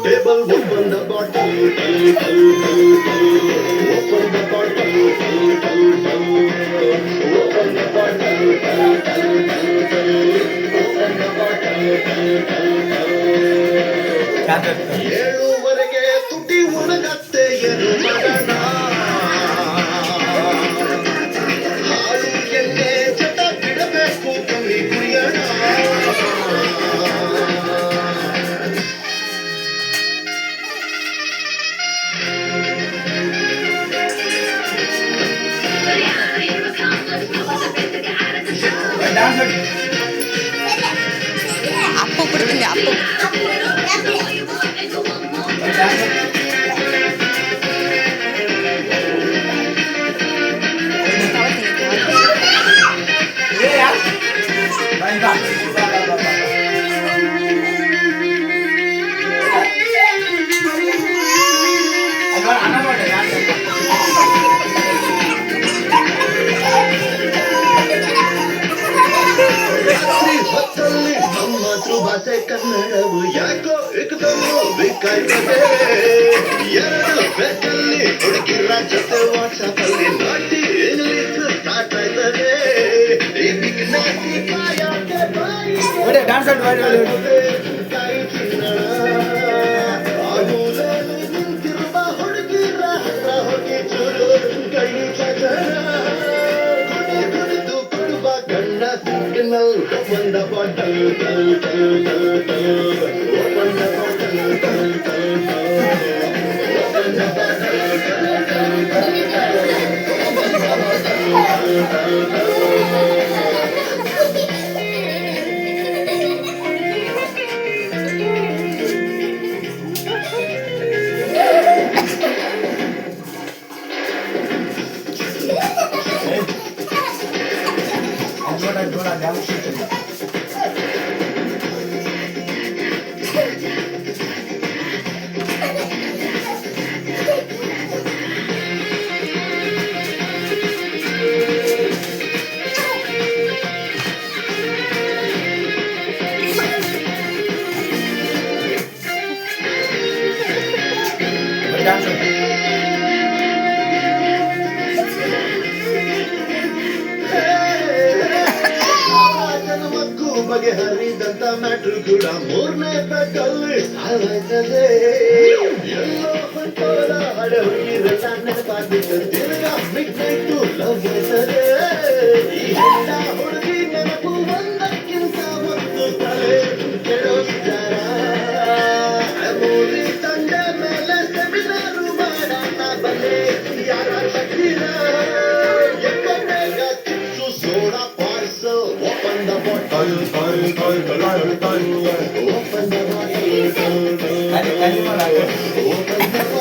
Table, open the bottle, open the bottle, open the bottle. ಏಳುವರೆಗೆ ತುಟಿ ಒಣಗತ್ತೆ ಏನು ಮಾಡೋಣ ಹಾಳು ಎಣ್ಣೆ ಚಟ ಬಿಡಬೇಕು ಕಮ್ಮಿ ಕುಡಿಯೋಣ ಅಪ್ಪು ಕೊಡ್ತೀನಿ ಅಪ್ಪು ಹೊತ್ತಲ್ಲಿ ನಮ್ಮ ಮಾತೃಭಾಷೆ ಕನ್ನಡವು ಯಾಕೋ ಏಕದಮ್ಮು ಬೇಕಾಯ್ತದೆ ಎರಡು ಬೆಟ್ಟಲ್ಲಿ ಹುಡುಗಿರ ಜೊತೆ ವಾಟ್ಸಪ್ ಅಲ್ಲಿ ನಾಟಿ ಇಂಗ್ಲಿಷ್ ಸ್ಟಾರ್ಟ್ ಆಯ್ತದೆ ನಾಟಿ ಕಾಯಿ ಚಿನ್ನಣ ನಿಂತಿರುವ ಹುಡುಗಿರ ಹತ್ರ ಹೋಗಿ ಚೂರು ಕೈ ಚಚರ Open the bottle, open the ಬಗೆಹರಿದಂತ ಮ್ಯಾಟ್ರು ಕೂಡ ಮೂರನೇ ಬೆಟ್ಟಲ್ಲಿ ಸಾಯ್ತದೆ ಎಲ್ಲೋ ಹೊಂಟೋದ ಹಳೆ ಹುಡುಗಿರೆಲ್ಲ ನೆನಪಾಗಿತ್ತು ತಿರ್ಗ ಮಿಡ್ ನೈಟು ಲವ್ ಆಯ್ತದೆ ಈ ಹೆಣ್ಣ ಹುಡುಗಿ ನೆನಪು ಒಂದಕ್ಕಿಂತ ಒಂದು ತಲೆ ಕೆಡೋ ವಿಚಾರ ಮೂರಿ ತಂಡೆ ಮೇಲೆ ಸೆಮಿನಾರು ಮಾಡೋಣ ಬನ್ನಿ ಯಾರ ತಗ್ತೀರ ಎಪ್ಪತ್ತೇಗ chips soda parcel open the bottle open the bottle, open the